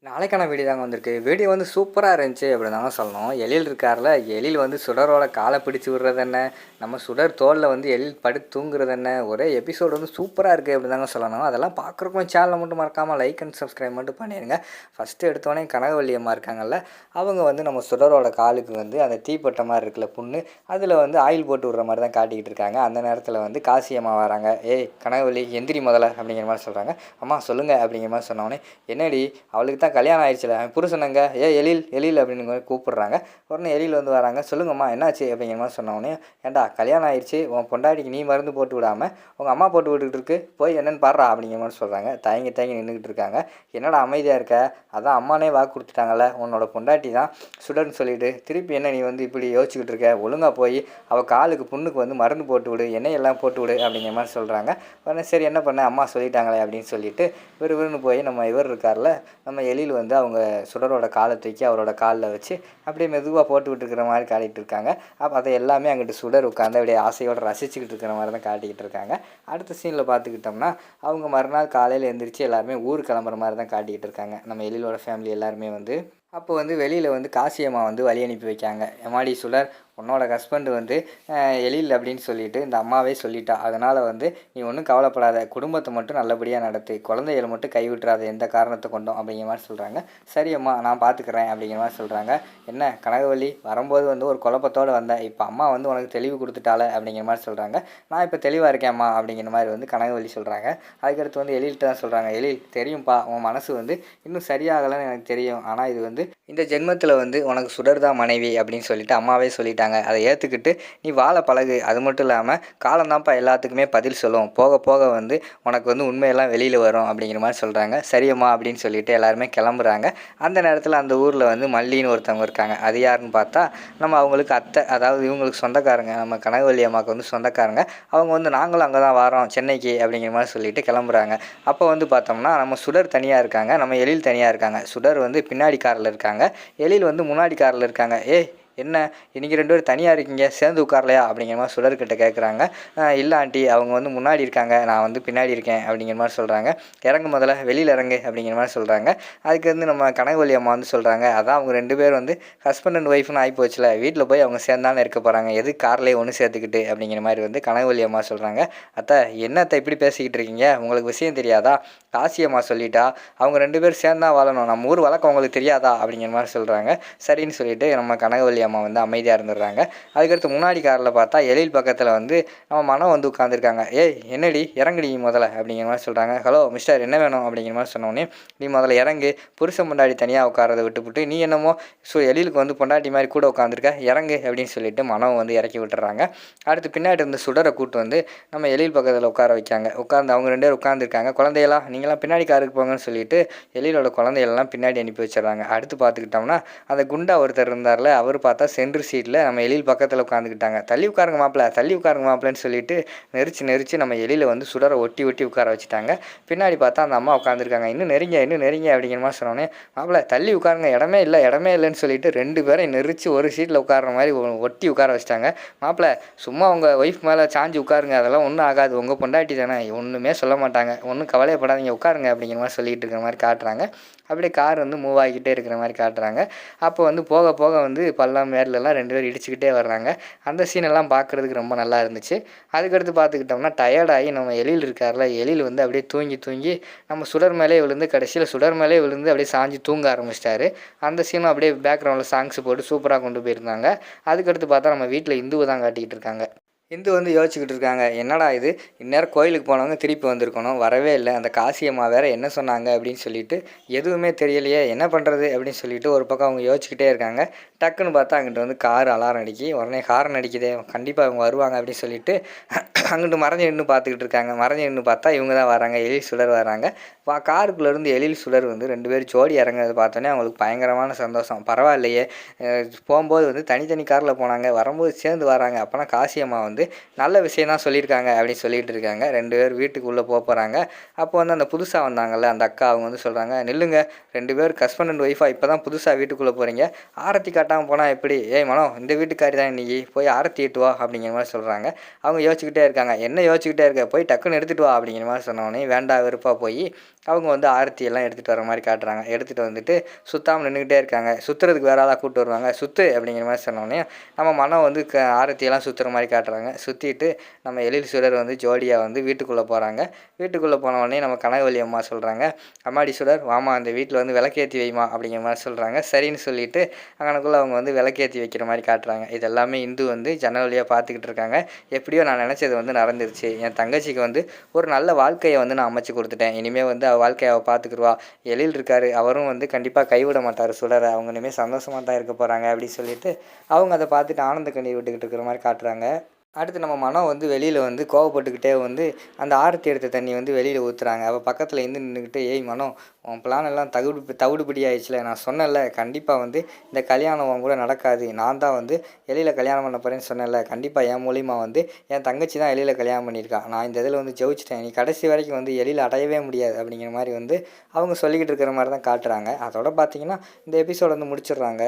நாளைக்கான வீடியோ தாங்க வந்திருக்கு. வீடியோ வந்து சூப்பரா இருந்துச்சு அப்படின்னு தாங்க சொல்லணும். எழில் இருக்கார்ல, எழில் வந்து சுடரோட காலை பிடிச்சு விடுறது என்ன, நம்ம சுடர் தோளில் வந்து எழில் படுத்து தூங்குறது என்ன, ஒரே எபிசோடு வந்து சூப்பராக இருக்குது அப்படின்னு தாங்க சொல்லணும். அதெல்லாம் பார்க்குறக்கும் சேனலை மட்டும் மறக்காமல் லைக் அண்ட் சப்ஸ்கிரைப் மட்டும் பண்ணிடுங்க. ஃபஸ்ட்டு எடுத்தோடனே கனகவல்லி அம்மா இருக்காங்கல்ல, அவங்க வந்து நம்ம சுடரோட காலுக்கு வந்து அந்த தீப்பட்ட மாதிரி இருக்குல்ல புண்ணு, அதில் வந்து ஆயில் போட்டு விடுற மாதிரி தான் காட்டிக்கிட்டு இருக்காங்க. அந்த நேரத்தில் வந்து காசி அம்மா வராங்க. ஏய் கனகவல்லி எந்திரி முதல்ல அப்படிங்கிற மாதிரி சொல்கிறாங்க. அம்மா சொல்லுங்கள் அப்படிங்கிற மாதிரி சொன்னோடனே, என்னடி அவளுக்கு தான் கல்யாணம் ஆயிடுச்சுல புருஷனங்க எழில் எழில் அப்படின்னு கூப்பிடுறாங்க. உடனே எழில் வந்து வராங்க. சொல்லுங்கம்மா என்னாச்சு அப்படிங்கிற மாதிரி சொன்னோடனே, ஏன்டா கல்யாணம் ஆயிடுச்சு, உன் பொண்டாட்டிக்கு நீ மருந்து போட்டு விடாமல் உங்கள் அம்மா போட்டு விட்டுக்கிட்டு இருக்கு, போய் என்னென்னு பாடுறா அப்படிங்கிற மாதிரி சொல்கிறாங்க. தயங்கி தயங்கி நின்றுக்கிட்டு இருக்காங்க. என்னடா அமைதியாக இருக்க, அதான் அம்மானே வாக்கு கொடுத்துட்டாங்கல்ல, உன்னோட பொண்டாட்டி தான் சுடர்னு சொல்லிட்டு திருப்பி என்ன நீ வந்து இப்படி யோசிச்சுக்கிட்டு இருக்க, ஒழுங்காக போய் அவள் காலுக்கு புண்ணுக்கு வந்து மருந்து போட்டு விடு, எண்ணெயெல்லாம் போட்டு விடு அப்படிங்கிற மாதிரி சொல்கிறாங்க. உடனே சரி என்ன பண்ண, அம்மா சொல்லிட்டாங்களே அப்படின்னு சொல்லிட்டு விறுவிறுன்னு போய் நம்ம இவர் இருக்கார்ல, நம்ம எழில் வந்து அவங்க சுடரோட காலை தூக்கி அவரோட காலில் வச்சு அப்படியே மெதுவாக போட்டுக்கிட்டு இருக்கிற மாதிரி காட்டிகிட்டு இருக்காங்க. அப்போ அதை எல்லாமே அங்கிட்டு சுடர் உட்காந்து அப்படியே ஆசையோடு ரசிச்சுக்கிட்டு இருக்கிற மாதிரி தான் காட்டிக்கிட்டு இருக்காங்க. அடுத்த சீனில் பார்த்துக்கிட்டோம்னா அவங்க மறுநாள் காலையில் எழுந்திரிச்சு எல்லாருமே ஊர் கிளம்புற மாதிரி தான் காட்டிக்கிட்டு இருக்காங்க. நம்ம எழிலோட ஃபேமிலி எல்லாருமே வந்து அப்போ வந்து வெளியில் வந்து காசியம்மா வந்து வழி அனுப்பி வைக்காங்க. எம்மாடி சுடர், உன்னோட ஹஸ்பண்டு வந்து எழில் அப்படின்னு சொல்லிட்டு இந்த அம்மாவே சொல்லிட்டா, அதனால் வந்து நீ ஒன்றும் கவலைப்படாத, குடும்பத்தை மட்டும் நல்லபடியாக நடத்து, குழந்தைகளை மட்டும் கைவிட்டுறாத எந்த காரணத்தை கொண்டோம் அப்படிங்கிற மாதிரி சொல்கிறாங்க. சரி அம்மா நான் பார்த்துக்கிறேன் அப்படிங்கிற மாதிரி சொல்கிறாங்க. என்ன கனகவல்லி வரும்போது வந்து ஒரு குழப்பத்தோடு வந்தேன், இப்போ அம்மா வந்து உனக்கு தெளிவு கொடுத்துட்டால அப்படிங்கிற மாதிரி சொல்கிறாங்க. நான் இப்போ தெளிவாக இருக்கேன்ம்மா அப்படிங்கிற மாதிரி வந்து கனகவல்லி சொல்கிறாங்க. அதுக்கடுத்து வந்து எழில்கிட்ட தான் சொல்கிறாங்க. எழில் தெரியும்ப்பா, உன் மனசு வந்து இன்னும் சரியாகலைன்னு எனக்கு தெரியும், ஆனால் இது வந்து இந்த ஜென்மத்தில் வந்து உனக்கு சுடர் தான் மனைவி அப்படின்னு சொல்லிட்டு அம்மாவே சொல்லிட்டாங்க. அதை ஏற்றுக்கிட்டு நீ வாழ பழகு. அது மட்டும் இல்லாமல் காலம்தான்ப்பா எல்லாத்துக்குமே பதில் சொல்லும், போக போக வந்து உனக்கு வந்து உண்மையெல்லாம் வெளியில் வரும் அப்படிங்கிற மாதிரி சொல்கிறாங்க. சரியம்மா அப்படின்னு சொல்லிட்டு எல்லாருமே கிளம்புறாங்க. அந்த நேரத்தில் அந்த ஊரில் வந்து மல்லின்னு ஒருத்தவங்க இருக்காங்க. அது யாருன்னு பார்த்தா நம்ம அவங்களுக்கு அத்தை, அதாவது இவங்களுக்கு சொந்தக்காரங்க, நம்ம கனகவல்லி அம்மாவுக்கு வந்து சொந்தக்காரங்க. அவங்க வந்து நாங்களும் அங்கே தான் வரோம் சென்னைக்கு அப்படிங்கிற மாதிரி சொல்லிட்டு கிளம்புறாங்க. அப்போ வந்து பார்த்தோம்னா நம்ம சுடர் தனியாக இருக்காங்க, நம்ம எழில் தனியாக இருக்காங்க. சுடர் வந்து பின்னாடி காரில் இருக்காங்க, எழில் வந்து முன்னாடி காரில் இருக்காங்க. என்ன இன்றைக்கி 2 பேரும் தனியாக இருக்கீங்க, சேர்ந்து உட்காரலையா அப்படிங்கிற மாதிரி சுடர்கிட்ட கேட்குறாங்க. இல்லை ஆண்டி, அவங்க வந்து முன்னாடி இருக்காங்க, நான் வந்து பின்னாடி இருக்கேன் அப்படிங்கிற மாதிரி சொல்கிறாங்க. இறங்கு முதல்ல, வெளியில் இறங்கு அப்படிங்கிற மாதிரி சொல்கிறாங்க. அதுக்கு வந்து நம்ம கனகவல்லி அம்மா வந்து சொல்கிறாங்க, அதான் அவங்க 2 பேர் வந்து ஹஸ்பண்ட் அண்ட் ஒய்ஃப்னு ஆகி போச்சுல, வீட்டில் போய் அவங்க சேர்ந்தானே இருக்க போகிறாங்க, எது கார்லேயே ஒன்று சேர்த்துக்கிட்டு அப்படிங்கிற மாதிரி வந்து கனகவல்லி அம்மா சொல்கிறாங்க. அத்தை என்னத்தை இப்படி பேசிக்கிட்டு இருக்கீங்க, உங்களுக்கு விஷயம் தெரியாதா, காசி அம்மா சொல்லிட்டா அவங்க 2 பேர் சேர்ந்தா வாழணும், நம்ம ஊர் வழக்கம் உங்களுக்கு தெரியாதா அப்படிங்கிற மாதிரி சொல்கிறாங்க. சரின்னு சொல்லிட்டு நம்ம கனகவல்லி அம்மா வந்து அமைதியாக இருந்துடுறாங்க. அதுக்கடுத்து முன்னாடி காரில் பார்த்தா எழில் பக்கத்தில் வந்து நம்ம மனம் வந்து உட்காந்துருக்காங்க. என்னடி இறங்குடி முதல்ல அப்படிங்கிற மாதிரி சொல்கிறாங்க. ஹலோ மிஸ்டர் என்ன வேணும் அப்படிங்கிற மாதிரி சொன்னோடனே, நீ முதல்ல இறங்கு, புருஷன் பொண்டாட்டி தனியாக உட்காரதை விட்டுவிட்டு நீ என்னமோ எழிலுக்கு வந்து பொண்டாட்டி மாதிரி கூட உட்காந்துருக்க, இறங்கு அப்படின்னு சொல்லிட்டு மனம் வந்து இறக்கி விட்டுறாங்க. அடுத்து பின்னாடி இருந்த சுடரை கூட்டு வந்து நம்ம எழில் பக்கத்தில் உட்கார வைக்காங்க. உட்காந்து அவங்க 2 பேர் உட்காந்துருக்காங்க. குழந்தையெல்லாம் நீங்களாம் பின்னாடி காருக்கு போங்கன்னு சொல்லிட்டு எழிலோட குழந்தையெல்லாம் பின்னாடி அனுப்பி வச்சிடறாங்க. அடுத்து பார்த்துக்கிட்டோம்னா அந்த குண்டா ஒருத்தர் இருந்தார்ல, அவர் பார்த்தா சென்ட்ரு சீட்டில் நம்ம எழில் பக்கத்தில் உட்காந்துக்கிட்டாங்க. தள்ளி உட்காருங்க மாப்பிள்ள, தள்ளி உட்காருங்க மாப்பிள்ளன்னு சொல்லிட்டு நெரிச்சு நம்ம எழில வந்து சுடரை ஒட்டி உட்கார வச்சுட்டாங்க. பின்னாடி பார்த்தா அந்த அம்மா உட்காந்துருக்காங்க. இன்னும் நெறிங்க அப்படிங்கிற மாதிரி சொன்னோன்னே, மாப்பிள்ள தள்ளி உட்காருங்க, இடமே இல்லைன்னு சொல்லிட்டு 2 பேரையும் நெரிச்சு ஒரு சீட்டில் உட்கார்ற மாதிரி ஒட்டி உட்கார வச்சிட்டாங்க. மாப்பிள்ள சும்மா உங்கள் ஒய்ஃப் மேலே சாஞ்சு உட்காருங்க, அதெல்லாம் ஒன்றும் ஆகாது, உங்கள் பொண்டாட்டி தானே, ஒன்றுமே சொல்ல மாட்டாங்க, ஒன்றும் கவலையப்படாதீங்க உட்காருங்க அப்படிங்கிற மாதிரி சொல்லிட்டு இருக்கிற மாதிரி காட்டுறாங்க. அப்படியே கார் வந்து மூவ் ஆகிக்கிட்டே இருக்கிற மாதிரி காட்டுறாங்க. அப்போ வந்து போக போக வந்து பள்ளம் மேட்லெலாம் 2 பேர் இடிச்சுக்கிட்டே வர்றாங்க. அந்த சீனெல்லாம் பார்க்குறதுக்கு ரொம்ப நல்லா இருந்துச்சு. அதுக்கடுத்து பார்த்துக்கிட்டோம்னா டயர்டாகி நம்ம எழில் இருக்கார்ல, எழில் வந்து அப்படியே தூங்கி நம்ம சுடர் மேலே விழுந்து கடைசியில் சுடர் மேலே விழுந்து அப்படியே சாஞ்சு தூங்க ஆரம்பிச்சிட்டாரு. அந்த சீனும் அப்படியே பேக்ரவுண்டில் சாங்ஸ் போட்டு சூப்பராக கொண்டு போயிருந்தாங்க. அதுக்கடுத்து பார்த்தா நம்ம வீட்டில் இந்துவை தான் காட்டிக்கிட்டு இருக்காங்க. இந்து வந்து யோசிச்சுக்கிட்டு இருக்காங்க, என்னடா இது இந்நேரம் கோயிலுக்கு போனவங்க திருப்பி வந்திருக்கணும், வரவே இல்லை, அந்த காசியம்மா வேறு என்ன சொன்னாங்க அப்படின்னு சொல்லிட்டு எதுவுமே தெரியலையே, என்ன பண்ணுறது அப்படின்னு சொல்லிட்டு ஒரு பக்கம் அவங்க யோசிச்சுக்கிட்டே இருக்காங்க. டக்குன்னு பார்த்தா அங்கிட்டு வந்து கார் அலாரம் அடிக்கி, உடனே ஹாரன் அடிக்குதே, கண்டிப்பாக அவங்க வருவாங்க அப்படின்னு சொல்லிட்டு அங்கிட்டு மறைஞ்சு நின்று பார்த்துக்கிட்டு இருக்காங்க. மறைஞ்சு நின்று பார்த்தா இவங்க தான் வராங்க, எழில் சுடர் வராங்க. காருக்குள்ளேருந்து எழில் சுடர் வந்து 2 பேர் ஜோடி இறங்குறத பார்த்தோன்னே அவங்களுக்கு பயங்கரமான சந்தோஷம். பரவாயில்லையே, போகும்போது வந்து தனித்தனி காரில் போனாங்க, வரும்போது சேர்ந்து வராங்க, அப்போனா காசியம்மா வந்து வந்து நல்ல விஷயம் தான் சொல்லியிருக்காங்க அப்படின்னு சொல்லிகிட்டு இருக்காங்க. 2 பேர் வீட்டுக்குள்ளே போகிறாங்க. அப்போ வந்து அந்த புதுசாக வந்தாங்கல்ல அந்த அக்கா அவங்க வந்து சொல்கிறாங்க, நில்லுங்க 2 பேர் ஹஸ்பண்ட் அண்ட் ஒய்ஃபா இப்போ தான் புதுசாக வீட்டுக்குள்ளே போகிறீங்க, ஆரத்தி காட்டாமல் போனால் எப்படி? ஏய் மனோ, இந்த வீட்டுக்காரி தான் இன்னைக்கு, போய் ஆரத்தி ஏட்டு வா அப்படிங்கிற மாதிரி சொல்கிறாங்க. அவங்க யோசிச்சுக்கிட்டே இருக்காங்க, என்ன யோசிச்சுக்கிட்டே இருக்க, போய் டக்குன்னு எடுத்துகிட்டு வா அப்படிங்கிற மாதிரி சொன்னோடனே வேண்டா வெறுப்பாக போய் அவங்க வந்து ஆரத்தியெல்லாம் எடுத்துகிட்டு வர மாதிரி காட்டுறாங்க. எடுத்துகிட்டு வந்துட்டு சுத்தாமல் நின்றுக்கிட்டே இருக்காங்க. சுற்றுறதுக்கு வேற ஆளாக கூப்பிட்டு வருவாங்க. சுற்று அப்படிங்கிற மாதிரி சொன்னோடனே நம்ம மனம் வந்து ஆரத்தியெல்லாம் சுற்றுற மாதிரி காட்டுறாங்க. சுற்றிட்டு நம்ம எழில் சுடர் வந்து ஜோடியாக வந்து வீட்டுக்குள்ளே போகிறாங்க. வீட்டுக்குள்ளே போனோடனே நம்ம கனகவள்ளி அம்மா சொல்கிறாங்க, அம்மாடி சுடர் வாமா அந்த வீட்டில் வந்து விளக்கேற்றி வைமா அப்படிங்கிற மாதிரி சொல்கிறாங்க. சரின்னு சொல்லிவிட்டு அங்கனக்குள்ளே அவங்க வந்து விளக்கேற்றி வைக்கிற மாதிரி காட்டுறாங்க. இது எல்லாமே இந்து வந்து ஜன்னல் வழியாக பார்த்துக்கிட்டு இருக்காங்க. எப்படியோ நான் நினச்சது வந்து நடந்துருச்சு. என் தங்கச்சிக்கு வந்து ஒரு நல்ல வாழ்க்கையை வந்து நான் அமைச்சு கொடுத்துட்டேன். இனிமேல் வந்து அவள் வாழ்க்கையை அவள் பார்த்துக்குருவா. எழில் இருக்கார், அவரும் வந்து கண்டிப்பாக கைவிட மாட்டார் சுடரை. அவங்க இனிமேல் சந்தோஷமாக தான் இருக்க போகிறாங்க அப்படின்னு சொல்லிட்டு அவங்க அதை பார்த்துட்டு ஆனந்த கண்ணீர் விட்டுக்கிட்டு இருக்கிற மாதிரி காட்டுறாங்க. அடுத்து நம்ம மனம் வந்து வெளியில் வந்து கோவப்பட்டுக்கிட்டே வந்து அந்த ஆரத்தி எடுத்த தண்ணி வந்து வெளியில் ஊற்றுறாங்க. அவள் பக்கத்தில் இருந்து நின்றுக்கிட்டு, ஏய் மனோ, உன் பிளான் எல்லாம் தவிடுபடி ஆயிடுச்சுல, நான் சொன்னேன்ல கண்டிப்பாக வந்து இந்த கல்யாணம் உன் கூட நடக்காது, நான் தான் வந்து எழில கல்யாணம் பண்ண போகிறேன்னு சொன்னேன்ல, கண்டிப்பாக என் மூலிமா வந்து என் தங்கச்சி தான் எழில கல்யாணம் பண்ணியிருக்கான், நான் இந்த இதில் வந்து ஜெயிச்சிட்டேன், நீ கடைசி வரைக்கும் வந்து எழில அடையவே முடியாது அப்படிங்கிற மாதிரி வந்து அவங்க சொல்லிக்கிட்டு இருக்கிற மாதிரி தான் காட்டுறாங்க. அதோட பார்த்தீங்கன்னா இந்த எபிசோட் வந்து முடிச்சிடுறாங்க.